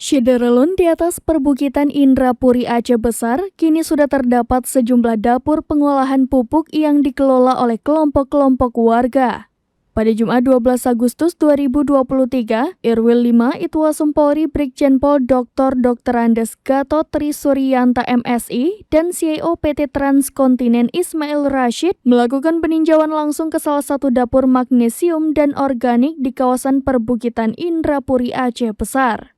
Syederelun di atas perbukitan Indrapuri Aceh Besar, kini sudah terdapat sejumlah dapur pengolahan pupuk yang dikelola oleh kelompok-kelompok warga. Pada Jumat 12 Agustus 2023, Irwil 5 Itwasumpori Brigjen Pol Dr. Andes Gatot Trisuryanta MSI dan CIO PT Transkontinen Ismail Rashid melakukan peninjauan langsung ke salah satu dapur magnesium dan organik di kawasan perbukitan Indrapuri Aceh Besar.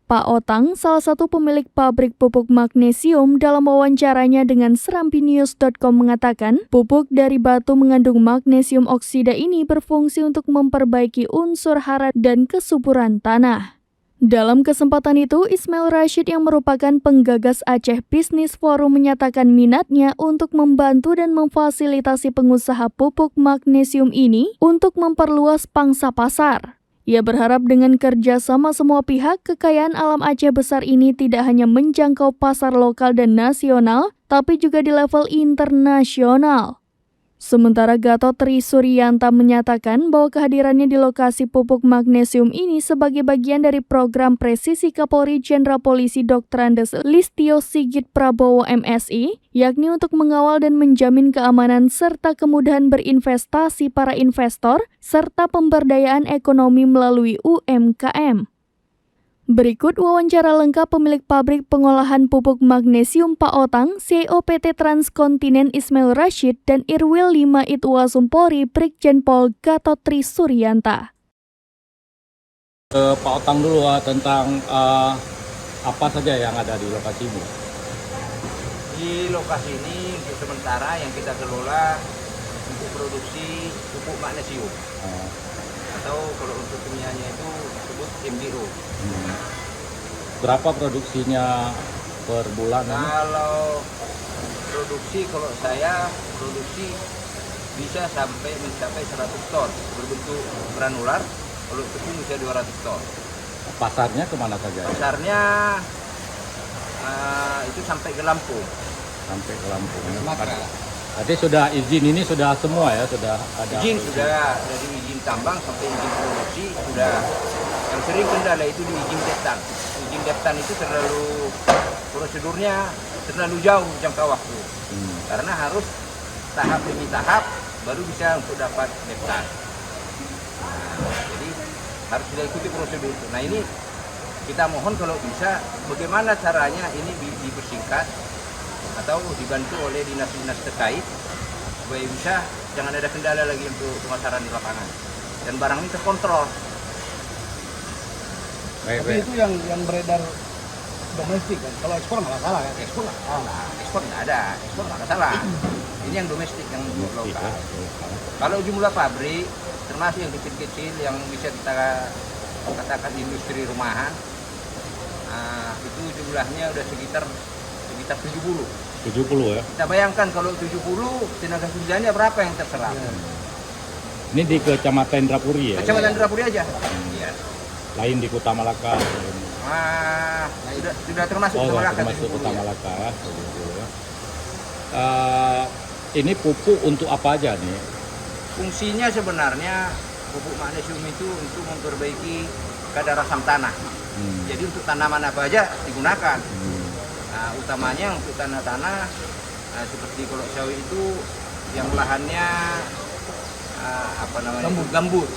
Pak Otang, salah satu pemilik pabrik pupuk magnesium, dalam wawancaranya dengan serampinews.com mengatakan, pupuk dari batu mengandung magnesium oksida ini berfungsi untuk memperbaiki unsur hara dan kesuburan tanah. Dalam kesempatan itu, Ismail Rashid yang merupakan penggagas Aceh Business Forum menyatakan minatnya untuk membantu dan memfasilitasi pengusaha pupuk magnesium ini untuk memperluas pangsa pasar. Ia berharap dengan kerjasama semua pihak, kekayaan alam Aceh Besar ini tidak hanya menjangkau pasar lokal dan nasional, tapi juga di level internasional. Sementara Gatot Trisuryanta menyatakan bahwa kehadirannya di lokasi pupuk magnesium ini sebagai bagian dari program presisi Kapolri Jenderal Polisi Dr. Andes Listio Sigit Prabowo MSI, yakni untuk mengawal dan menjamin keamanan serta kemudahan berinvestasi para investor, serta pemberdayaan ekonomi melalui UMKM. Berikut wawancara lengkap pemilik pabrik pengolahan pupuk magnesium Pak Otang, CIO PT Transkontinen Ismail Rashid, dan Irwil 5 Itwasumpori Brigjen Pol Gatot Trisuryanta. Pak Otang dulu tentang apa saja yang ada di lokasi ini. Di lokasi ini sementara yang kita kelola untuk produksi pupuk magnesium. Atau kalau untuk kimianya itu disebut MDO. Berapa produksinya per bulan? Kalau produksi, kalau saya produksi bisa sampai mencapai 100 ton berbentuk granular, kalau tepung bisa 200 ton. Pasarnya kemana saja? Pasarnya itu sampai ke Lampung. Sampai ke Lampung. Berarti sudah izin ini sudah semua ya, sudah ada izin sudah, dari izin tambang sampai izin produksi sudah. Yang sering kendala itu di izin Deptan. Izin Deptan itu prosedurnya terlalu jauh jangka waktu. Karena harus tahap demi tahap baru bisa untuk dapat Deptan. Jadi harus kita ikuti prosedur itu. Nah ini kita mohon kalau bisa bagaimana caranya ini dipersingkat atau dibantu oleh dinas-dinas terkait supaya bisa jangan ada kendala lagi untuk pemasaran di lapangan dan barang ini terkontrol. Tapi itu yang beredar domestik kan, kalau ekspor nggak salah ya? Ekspor nggak ada, ekspor nggak masalah. Ini yang domestik yang lokal. Kalau jumlah pabrik termasuk yang kecil-kecil yang bisa kita katakan industri rumahan, itu jumlahnya udah sekitar 70. 70 ya? Kita bayangkan kalau 70 tenaga kerjanya berapa yang terserap? Ini di Kecamatan Indrapuri ya? Kecamatan Indrapuri aja. Iya. Lain di Kota Malaka? Sudah termasuk Kota Malaka. Termasuk Kota Malaka. Ini pupuk untuk apa aja nih? Fungsinya sebenarnya pupuk magnesium itu untuk memperbaiki kadar asam tanah. Jadi untuk tanaman apa aja digunakan. Utamanya untuk tanah-tanah seperti kalau sawit itu yang lahannya gambut.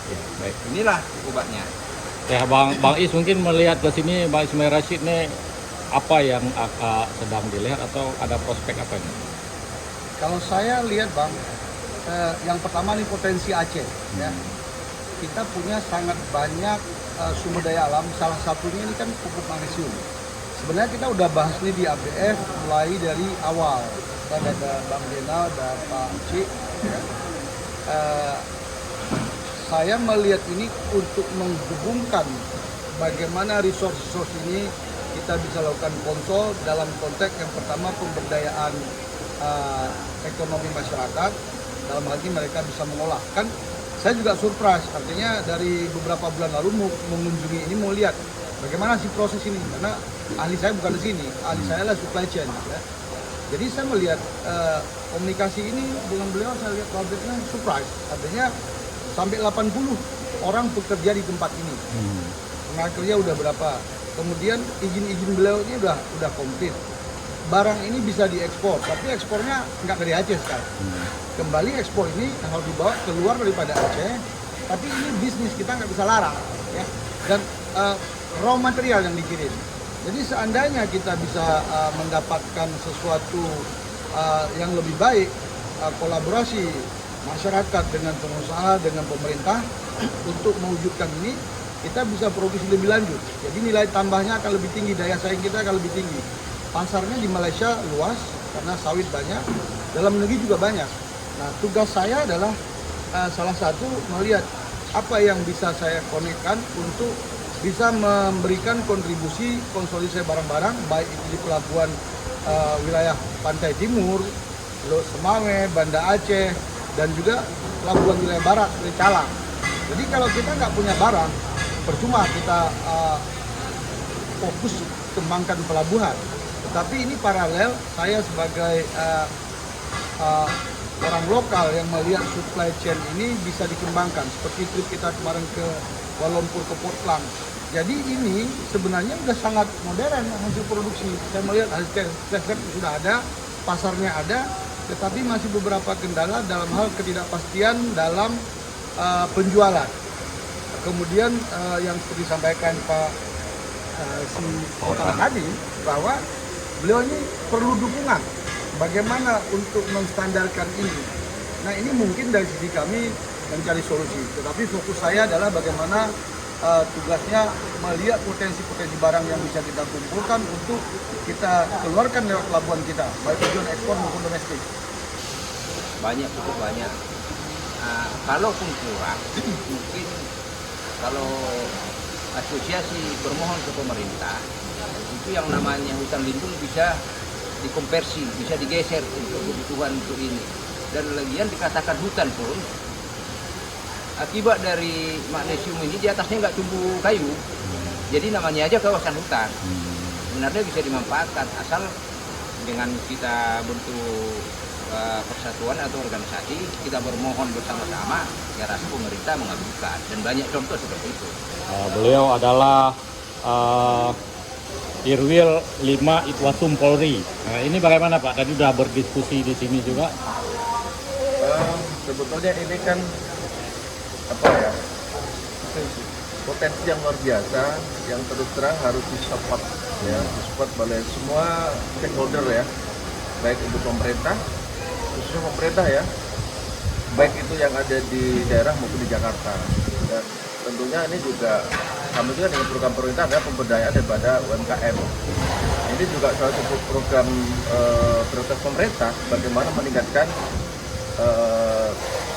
Ya, baik. Inilah obatnya. Ya Bang Is mungkin melihat ke sini Bang Ismail Rashid nih apa yang sedang dilihat atau ada prospek apa nih? Kalau saya lihat Bang, yang pertama nih potensi Aceh ya. Kita punya sangat banyak sumber daya alam, salah satunya ini kan pupuk magnesium. Sebenarnya kita udah bahas nih di ABF mulai dari awal. Kan ada Bang Dena, ada Pak Cik. Ya. Saya melihat ini untuk menghubungkan bagaimana resource ini kita bisa lakukan kontrol dalam konteks yang pertama pemberdayaan ekonomi masyarakat. Dalam hal ini mereka bisa mengolah. Kan saya juga surprise, artinya dari beberapa bulan lalu mengunjungi ini mau lihat bagaimana sih proses ini, karena ahli saya bukan di sini, ahli saya adalah supply chain. Ya. Jadi saya melihat komunikasi ini dengan beliau, saya lihat pabriknya surprise, artinya sampai 80 orang bekerja di tempat ini. pengakernya udah berapa, kemudian izin beliau ini udah komplit. Barang ini bisa diekspor, tapi ekspornya nggak dari Aceh sekarang. Kembali ekspor ini harus dibawa keluar daripada Aceh, tapi ini bisnis kita nggak bisa larang, ya. Dan raw material yang dikirim. Jadi seandainya kita bisa mendapatkan sesuatu yang lebih baik, kolaborasi masyarakat dengan pengusaha, dengan pemerintah untuk mewujudkan ini, kita bisa produksi lebih lanjut. Jadi nilai tambahnya akan lebih tinggi, daya saing kita akan lebih tinggi. Pasarnya di Malaysia luas karena sawit banyak, dalam negeri juga banyak. Nah, tugas saya adalah salah satu melihat apa yang bisa saya konekkan untuk bisa memberikan kontribusi konsolidasi barang-barang, baik itu di pelabuhan wilayah Pantai Timur, Semawe, Banda Aceh, dan juga pelabuhan wilayah barat seperti Calang. Jadi kalau kita nggak punya barang, percuma kita fokus kembangkan pelabuhan. Tetapi ini paralel, saya sebagai orang lokal yang melihat supply chain ini bisa dikembangkan. Seperti trip kita kemarin ke Kuala Lumpur ke Port Klang. Jadi ini sebenarnya sudah sangat modern hasil produksi. Saya melihat hasil tes sudah ada, pasarnya ada, tetapi masih beberapa kendala dalam hal ketidakpastian dalam penjualan. Kemudian yang seperti disampaikan Pak tadi, bahwa beliau ini perlu dukungan bagaimana untuk menstandarkan ini. Nah, ini mungkin dari sisi kami mencari solusi, tetapi fokus saya adalah bagaimana tugasnya melihat potensi-potensi barang yang bisa kita kumpulkan untuk kita keluarkan lewat pelabuhan kita, baik tujuan ekspor maupun domestik. Banyak, cukup banyak. Kalaupun kurang, mungkin kalau asosiasi bermohon ke pemerintah, itu yang namanya hutan lindung bisa dikonversi, bisa digeser untuk kebutuhan untuk ini. Dan lagian dikatakan hutan pun, akibat dari magnesium ini di atasnya nggak tumbuh kayu, jadi namanya aja kawasan hutan. Sebenarnya bisa dimanfaatkan asal dengan kita bentuk persatuan atau organisasi, kita bermohon bersama-sama, ya rasa pemerintah mengabulkan, dan banyak contoh seperti itu. Beliau adalah Irwil 5 Itwasum Polri. Nah, ini bagaimana Pak? Tadi sudah berdiskusi di sini juga. Sebetulnya ini kan potensi yang luar biasa yang terus terang harus disupport ya, disupport oleh semua stakeholder ya, baik itu pemerintah, khususnya pemerintah ya, baik itu yang ada di daerah maupun di Jakarta. Dan tentunya ini juga kami juga dengan program pemerintah adalah pemberdayaan daripada UMKM. Ini juga salah satu program prioritas pemerintah bagaimana meningkatkan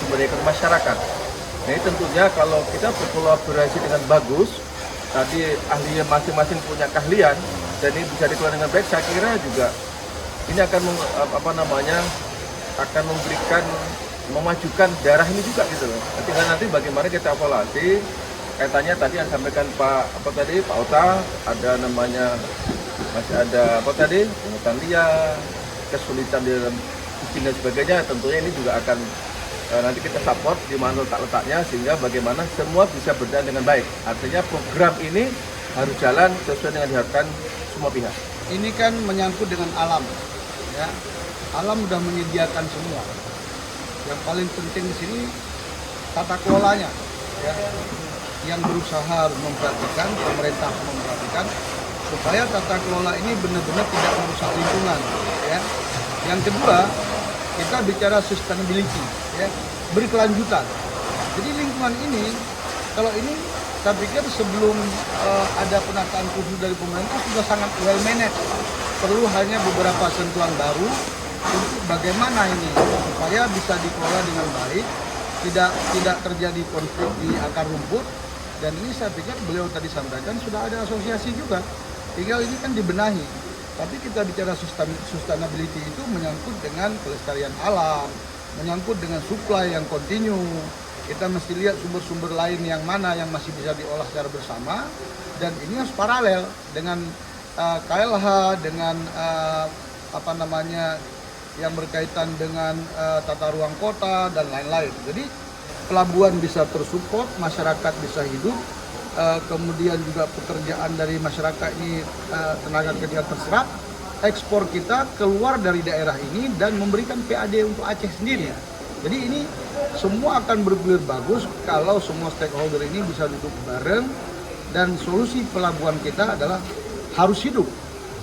sumber daya ekonomi masyarakat. Nah, ini tentunya kalau kita berkolaborasi dengan bagus, tadi ahlinya masing-masing punya keahlian dan ini bisa dikelola dengan baik, saya kira juga ini akan akan memberikan, memajukan daerah ini juga gitu loh. Tinggal nanti bagaimana kita evaluasi. Kaitannya tadi yang sampaikan Pak Ota, ada namanya masih ada pungutan liar, kesulitan di dalam izin dan sebagainya. Tentunya ini juga akan nanti kita support di mana letaknya sehingga bagaimana semua bisa berjalan dengan baik. Artinya program ini harus jalan sesuai dengan diharapkan semua pihak. Ini kan menyangkut dengan alam, ya. Alam sudah menyediakan semua. Yang paling penting di sini tata kelolanya, ya. Yang berusaha harus memperhatikan, pemerintah memperhatikan supaya tata kelola ini benar-benar tidak merusak lingkungan, ya. Yang kedua, kita bicara sustainability, ya, berkelanjutan. Jadi lingkungan ini, kalau ini saya pikir sebelum ada penataan khusus dari pemerintah sudah sangat well managed. Perlu hanya beberapa sentuhan baru untuk bagaimana ini supaya bisa dikelola dengan baik, tidak terjadi konflik di akar rumput. Dan ini saya pikir beliau tadi sampaikan sudah ada asosiasi juga, tinggal ini kan dibenahi. Tapi kita bicara sustainability itu menyangkut dengan kelestarian alam, menyangkut dengan supply yang kontinu. Kita mesti lihat sumber-sumber lain yang mana yang masih bisa diolah secara bersama, dan ini harus paralel dengan KLH, dengan yang berkaitan dengan tata ruang kota dan lain-lain. Jadi pelabuhan bisa tersupport, masyarakat bisa hidup, kemudian juga pekerjaan dari masyarakat ini, tenaga kerja terserap, ekspor kita keluar dari daerah ini dan memberikan PAD untuk Aceh sendiri. Jadi ini semua akan bergulir bagus kalau semua stakeholder ini bisa duduk bareng, dan solusi pelabuhan kita adalah harus hidup.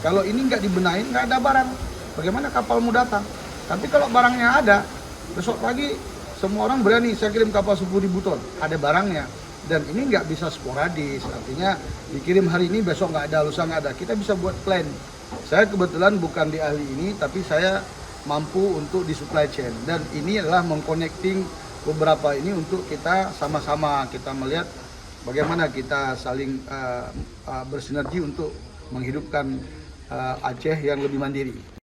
Kalau ini nggak dibenahin, nggak ada barang. Bagaimana kapal mau datang? Tapi kalau barangnya ada, besok pagi semua orang berani, saya kirim kapal 10.000 ton, ada barangnya. Dan ini nggak bisa sporadis, artinya dikirim hari ini, besok nggak ada, lusa nggak ada. Kita bisa buat plan. Saya kebetulan bukan di ahli ini, tapi saya mampu untuk di supply chain. Dan ini adalah mengconnecting beberapa ini untuk kita sama-sama kita melihat bagaimana kita saling bersinergi untuk menghidupkan Aceh yang lebih mandiri.